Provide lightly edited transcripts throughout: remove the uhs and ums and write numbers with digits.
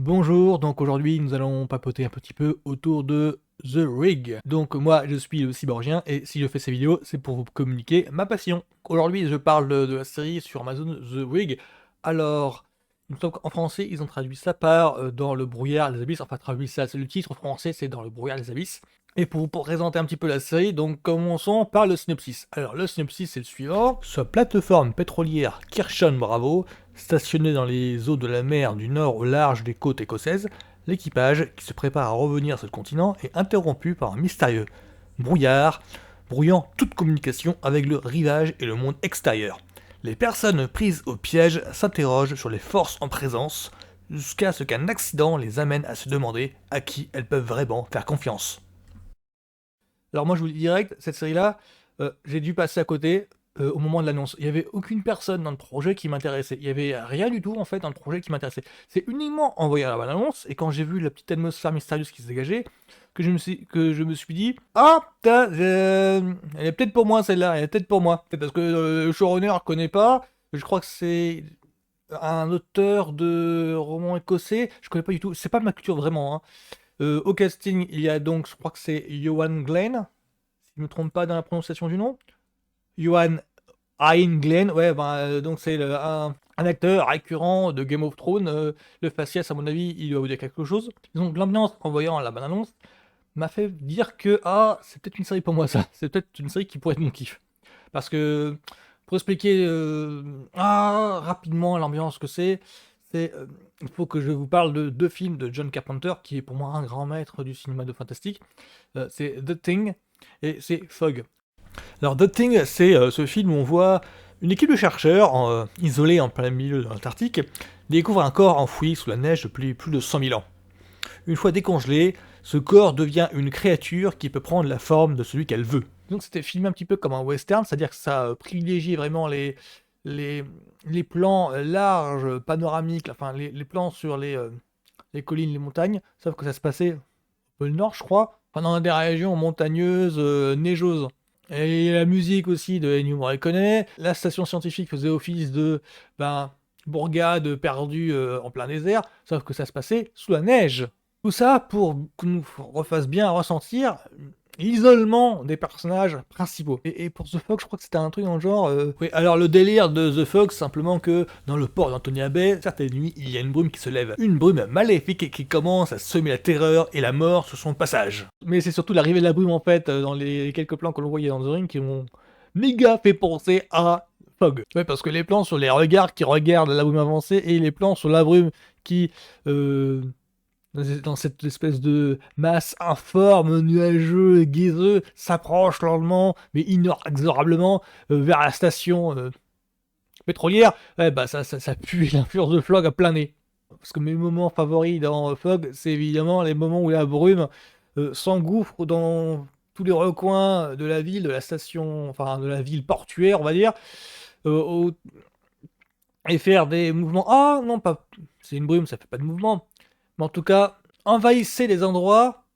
Bonjour, donc aujourd'hui nous allons papoter un petit peu autour de The Rig. Donc moi je suis le cyborgien et si je fais ces vidéos c'est pour vous communiquer ma passion. Aujourd'hui je parle de la série sur Amazon The Rig. Alors, il me semble qu'en français ils ont traduit ça par Dans le brouillard des abysses, enfin traduit ça, c'est le titre en français, c'est Dans le brouillard des abysses. Et pour vous présenter un petit peu la série, donc commençons par le synopsis. Alors le synopsis c'est le suivant. Sur la plateforme pétrolière Kirshon Bravo, stationnée dans les eaux de la mer du Nord au large des côtes écossaises, l'équipage, qui se prépare à revenir sur le continent, est interrompu par un mystérieux brouillard, brouillant toute communication avec le rivage et le monde extérieur. Les personnes prises au piège s'interrogent sur les forces en présence, jusqu'à ce qu'un accident les amène à se demander à qui elles peuvent vraiment faire confiance. Alors moi je vous le dis direct, cette série-là, j'ai dû passer à côté au moment de l'annonce. Il n'y avait aucune personne dans le projet qui m'intéressait. Il n'y avait rien du tout en fait dans le projet qui m'intéressait. C'est uniquement en voyant la bande-annonce et quand j'ai vu la petite atmosphère mystérieuse qui se dégageait que je me suis dit ah putain, elle est peut-être pour moi celle-là, elle est peut-être pour moi. C'est parce que le showrunner ne connaît pas. Je crois que c'est un auteur de romans écossais. Je connais pas du tout. C'est pas ma culture vraiment, hein. Au casting, il y a donc, je crois que c'est Johan Glenn, si je ne me trompe pas dans la prononciation du nom. Johan Hein Glenn, ouais, donc c'est un acteur récurrent de Game of Thrones. Le faciès, à mon avis, il doit vous dire quelque chose. Donc l'ambiance, en voyant la bande-annonce, m'a fait dire que, ah, c'est peut-être une série pour moi ça. C'est peut-être une série qui pourrait être mon kiff. Parce que, pour expliquer rapidement l'ambiance que il faut que je vous parle de deux films de John Carpenter, qui est pour moi un grand maître du cinéma de fantastique. C'est The Thing et c'est Fog. Alors The Thing, c'est ce film où on voit une équipe de chercheurs isolés en plein milieu de l'Antarctique découvre un corps enfoui sous la neige depuis plus de 100 000 ans. Une fois décongelé, ce corps devient une créature qui peut prendre la forme de celui qu'elle veut. Donc c'était filmé un petit peu comme un western, c'est-à-dire que ça privilégie vraiment les, les plans larges, panoramiques, enfin les plans sur les collines, les montagnes, sauf que ça se passait au pôle Nord, je crois, enfin, dans des régions montagneuses, neigeuses. Et la musique aussi de Ennio Morricone. La station scientifique faisait office de ben, bourgade perdue en plein désert, sauf que ça se passait sous la neige. Tout ça pour qu'on nous refasse bien ressentir l'isolement des personnages principaux. Et pour The Fog, je crois que c'était un truc dans le genre... Oui, alors le délire de The Fog, simplement que dans le port d'Antonia Bay, certaines nuits, il y a une brume qui se lève. Une brume maléfique et qui commence à semer la terreur et la mort sur son passage. Mais c'est surtout l'arrivée de la brume, en fait, dans les quelques plans que l'on voyait dans The Ring, qui m'ont méga fait penser à Fog. Ouais, parce que les plans sur les regards qui regardent la brume avancer et les plans sur la brume qui... dans cette espèce de masse informe, nuageux, gazeux, s'approche lentement, mais inexorablement, vers la station pétrolière, ouais, bah ça pue l'influence de Fog à plein nez. Parce que mes moments favoris dans Fog, c'est évidemment les moments où la brume s'engouffre dans tous les recoins de la ville, de la station, enfin de la ville portuaire, on va dire, euh, au- et faire des mouvements. Ah non, pas. C'est une brume, ça fait pas de mouvement. Mais en tout cas, envahissez les endroits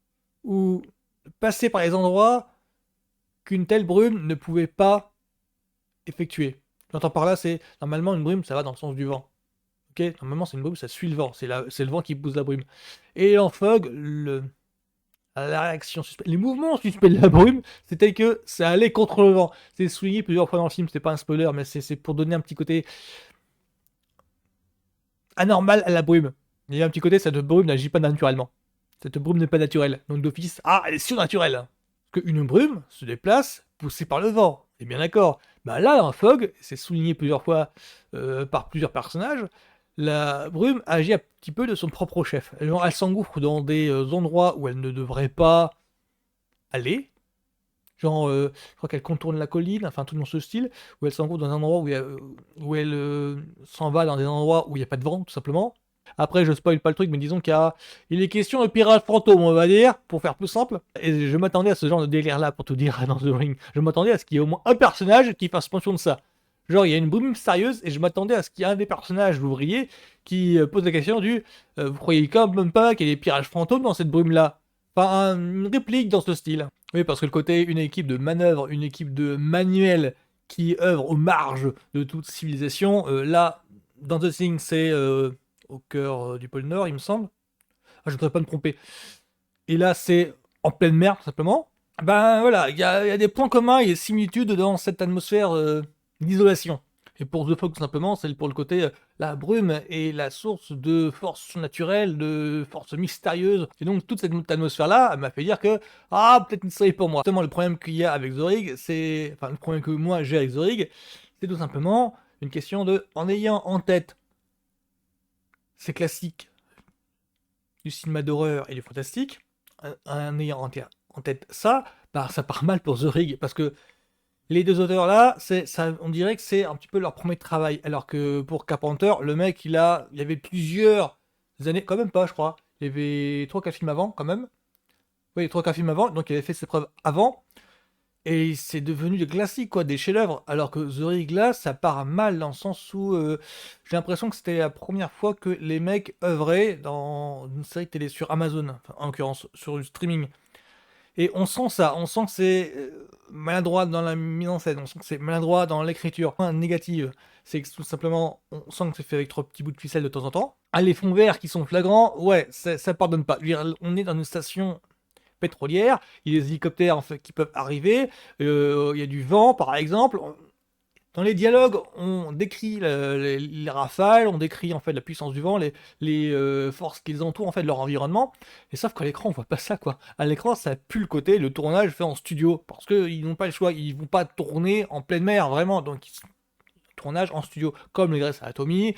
ou passez par les endroits qu'une telle brume ne pouvait pas effectuer. J'entends par là, c'est normalement une brume, ça va dans le sens du vent. Ok, normalement c'est une brume, ça suit le vent, c'est le vent qui pousse la brume. Et en fog, la réaction suspecte, les mouvements suspects de la brume, c'était que ça allait contre le vent. C'est souligné plusieurs fois dans le film, c'est pas un spoiler, mais c'est pour donner un petit côté anormal à la brume. Il y a un petit côté, cette brume n'agit pas naturellement. Cette brume n'est pas naturelle. Donc d'office, ah, elle est surnaturelle. Parce qu'une brume se déplace poussée par le vent. Et bien d'accord. Bah là, dans Fog, c'est souligné plusieurs fois par plusieurs personnages, la brume agit un petit peu de son propre chef. Genre, elle s'engouffre dans des endroits où elle ne devrait pas aller. Genre, je crois qu'elle contourne la colline, enfin tout dans ce style, où elle s'engouffre dans un endroit où elle s'en va dans des endroits où il n'y a pas de vent, tout simplement. Après, je spoil pas le truc, mais disons il est question de pirates fantômes, on va dire, pour faire plus simple. Et je m'attendais à ce genre de délire-là, pour tout dire, dans The Ring. Je m'attendais à ce qu'il y ait au moins un personnage qui fasse mention de ça. Genre, il y a une brume mystérieuse, et je m'attendais à ce qu'il y ait un des personnages, l'ouvrier, qui pose la question du vous croyez quand même pas qu'il y ait des pirates fantômes dans cette brume-là? Enfin, une réplique dans ce style. Oui, parce que le côté une équipe de manœuvre, une équipe de manuels qui œuvre aux marges de toute civilisation, là, dans The Thing, c'est au cœur du pôle Nord, il me semble. Ah, je ne voudrais pas me tromper. Et là, c'est en pleine mer, tout simplement. Ben voilà, il y a des points communs et des similitudes dans cette atmosphère d'isolation. Et pour The Fog, tout simplement, c'est pour le côté la brume est la source de force surnaturelle, de force mystérieuse. Et donc, toute cette atmosphère-là, elle m'a fait dire que, ah, peut-être une série pour moi. Justement, le problème qu'il y a avec The Rig, c'est. Enfin, le problème que moi j'ai avec The Rig, c'est tout simplement une question de. En ayant en tête ces classiques du cinéma d'horreur et du fantastique, en ayant en tête ça, bah, ça part mal pour The Rig, parce que les deux auteurs là, ça, on dirait que c'est un petit peu leur premier travail, alors que pour Carpenter, le mec, il y avait plusieurs années, quand même pas, je crois, il y avait 3-4 films avant, quand même, oui, 3-4 films avant, donc il avait fait ses preuves avant, et c'est devenu des classiques, quoi, des chefs-d'œuvre, alors que The Rig là, ça part mal dans le sens où j'ai l'impression que c'était la première fois que les mecs œuvraient dans une série télé sur Amazon, enfin, en l'occurrence sur du streaming. Et on sent ça, on sent que c'est maladroit dans la mise en scène, on sent que c'est maladroit dans l'écriture. Point négative, c'est que tout simplement, on sent que c'est fait avec trop petits bouts de ficelle de temps en temps. Ah, les fonds verts qui sont flagrants, ouais, ça pardonne pas. Je veux dire, on est dans une station pétrolière, il y a des hélicoptères en fait, qui peuvent arriver, il y a du vent par exemple. Dans les dialogues, on décrit les rafales, on décrit en fait la puissance du vent, les forces qui les entourent en fait de leur environnement. Et sauf qu'à l'écran, on voit pas ça quoi. À l'écran, ça pue le côté le tournage fait en studio parce que ils n'ont pas le choix, ils vont pas tourner en pleine mer vraiment, donc tournage en studio, comme les Grey's Anatomy,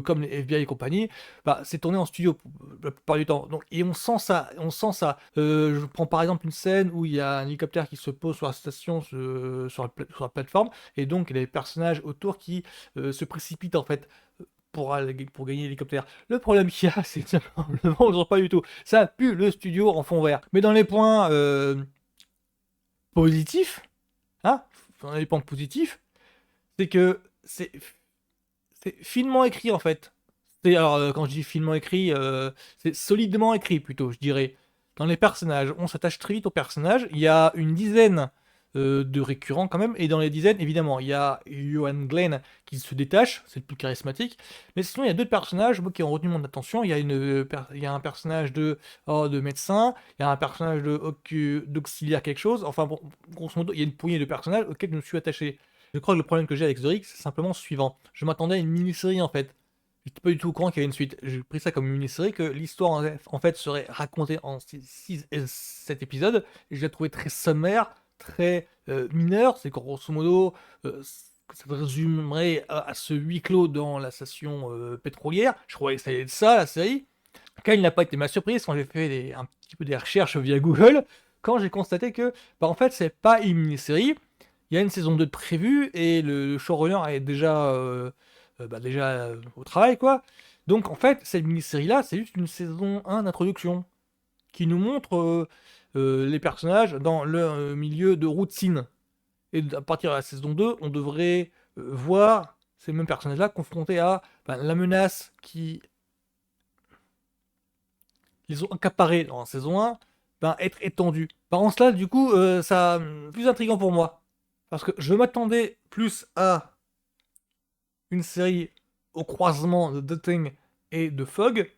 comme les FBI et compagnie, bah, c'est tourné en studio la plupart du temps. Donc, et on sent ça, on sent ça. Je prends par exemple une scène où il y a un hélicoptère qui se pose sur la station, sur la plateforme, et donc il y a des personnages autour qui se précipitent en fait pour gagner l'hélicoptère. Le problème qu'il y a, c'est que le vent ne sort pas du tout. Ça pue le studio en fond vert. Mais dans les points positifs, hein, dans les points positifs, c'est que c'est finement écrit en fait. Alors quand je dis finement écrit, c'est solidement écrit plutôt, je dirais. Dans les personnages, on s'attache très vite aux personnages. Il y a une dizaine de récurrents quand même, et dans les dizaines, évidemment, il y a Johan Glenn qui se détache, c'est le plus charismatique. Mais sinon, il y a deux personnages moi, qui ont retenu mon attention. Il y a un personnage de médecin, il y a un personnage d'auxiliaire quelque chose. Enfin bon, grosso modo, il y a une poignée de personnages auxquels je me suis attaché. Je crois que le problème que j'ai avec The Rick, c'est simplement le suivant. Je m'attendais à une mini-série en fait. J'étais pas du tout au courant qu'il y avait une suite. J'ai pris ça comme une mini-série, que l'histoire en fait serait racontée en 6 et 7 épisodes. Et je l'ai trouvé très sommaire, très mineur. C'est qu'en grosso modo, ça se résumerait à ce huis clos dans la station pétrolière. Je croyais que ça allait être ça la série. Quelle n'a pas été ma surprise quand j'ai fait un petit peu des recherches via Google, quand j'ai constaté que, bah, en fait, c'est pas une mini-série. Il y a une saison 2 de prévue et le showrunner est déjà au travail, quoi. Donc, en fait, cette mini-série-là, c'est juste une saison 1 d'introduction qui nous montre les personnages dans leur milieu de routine. Et à partir de la saison 2, on devrait voir ces mêmes personnages-là confrontés à la menace qui les ont accaparés dans la saison 1, être étendus. En cela, du coup, ça plus intriguant pour moi. Parce que je m'attendais plus à une série au croisement de The Thing et de Fog,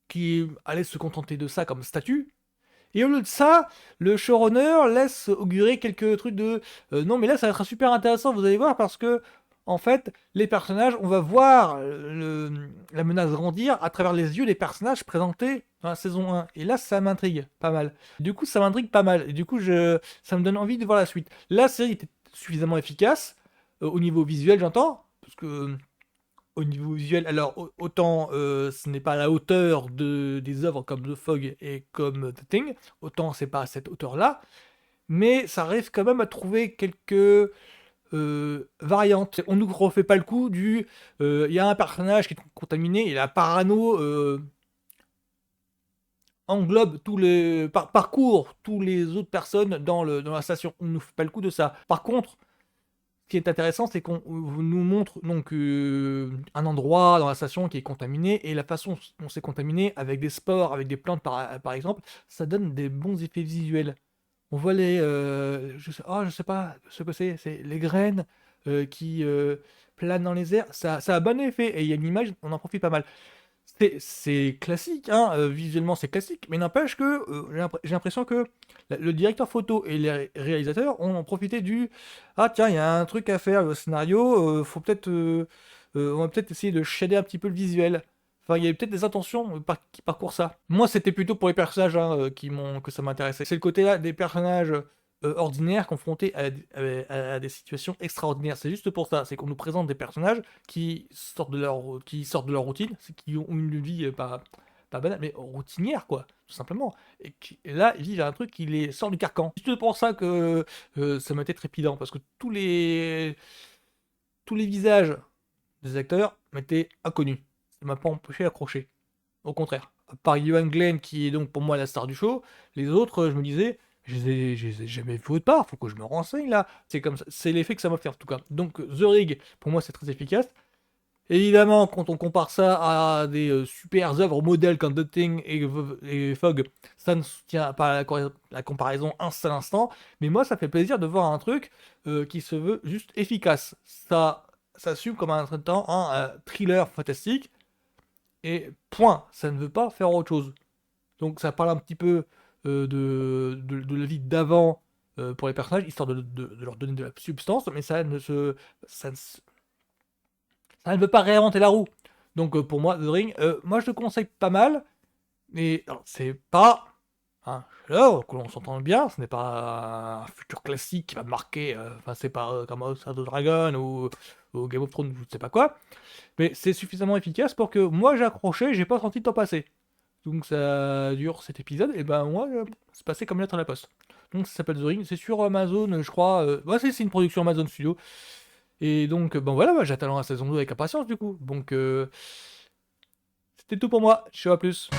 qui allait se contenter de ça comme statut. Et au lieu de ça, le showrunner laisse augurer quelques trucs de non, mais là, ça va être super intéressant, vous allez voir, parce que, en fait, les personnages, on va voir la menace grandir à travers les yeux des personnages présentés dans la saison 1. Et là, ça m'intrigue pas mal. Du coup, ça m'intrigue pas mal. Et du coup, ça me donne envie de voir la suite. La série était suffisamment efficace, au niveau visuel, j'entends, parce que au niveau visuel, alors autant ce n'est pas à la hauteur des œuvres comme The Fog et comme The Thing, autant c'est pas à cette hauteur-là, mais ça arrive quand même à trouver quelques variantes. On nous refait pas le coup il y a un personnage qui est contaminé et la parano englobe parcourt tous les autres personnes dans la station. On nous fait pas le coup de ça. Par contre, ce qui est intéressant, c'est qu'on nous montre donc un endroit dans la station qui est contaminé, et la façon dont c'est contaminé, avec des spores, avec des plantes par exemple, ça donne des bons effets visuels. On voit je sais pas ce que c'est les graines qui planent dans les airs, ça a un bon effet, et il y a une image, on en profite pas mal. C'est classique, hein, visuellement c'est classique, mais n'empêche que, j'ai l'impression que le directeur photo et les réalisateurs ont profité du: «Ah tiens, il y a un truc à faire, le scénario, faut peut-être, on va peut-être essayer de shader un petit peu le visuel». Enfin, il y avait peut-être des intentions, qui parcourent ça. Moi, c'était plutôt pour les personnages, hein, que ça m'intéressait. C'est le côté-là des personnages, ordinaires confrontés à des situations extraordinaires. C'est juste pour ça, c'est qu'on nous présente des personnages qui sortent de leur routine, c'est qui ont une vie, pas banale, mais routinière quoi, tout simplement. Et là, ils vivent un truc qui les sort du carcan. C'est juste pour ça que, ça m'a été trépidant, parce que tous les visages des acteurs m'étaient inconnus. Ça m'a pas empêché d'accrocher. Au contraire. À part Ewan Glenn, qui est donc pour moi la star du show, les autres, je me disais, je les ai jamais vus autre part, faut que je me renseigne là. C'est comme ça, c'est l'effet que ça m'a fait en tout cas. Donc The Rig, pour moi, c'est très efficace. Évidemment, quand on compare ça à des super œuvres modèles comme The Thing et Fog, ça ne soutient pas la comparaison un seul instant. Mais moi, ça fait plaisir de voir un truc qui se veut juste efficace. Ça s'assume comme un temps un thriller fantastique et point, ça ne veut pas faire autre chose. Donc ça parle un petit peu de la vie d'avant pour les personnages, histoire de leur donner de la substance, mais ça ne veut pas réinventer la roue. Donc pour moi, The Ring, moi je le conseille pas mal, mais alors, c'est pas un chef-d'œuvre, que l'on s'entende bien, ce n'est pas un futur classique qui va marquer, enfin c'est pas comme House of the Dragon ou Game of Thrones, je ne sais pas quoi, mais c'est suffisamment efficace pour que moi j'ai accroché, j'ai pas senti le temps passer. Donc ça dure cet épisode, et ben moi, c'est passé comme lettre à la poste. Donc ça s'appelle The Ring, c'est sur Amazon, je crois. Ouais, c'est une production Amazon Studio. Et donc, bon voilà, bah, j'attends la saison 2 avec impatience du coup. Donc c'était tout pour moi, ciao à plus.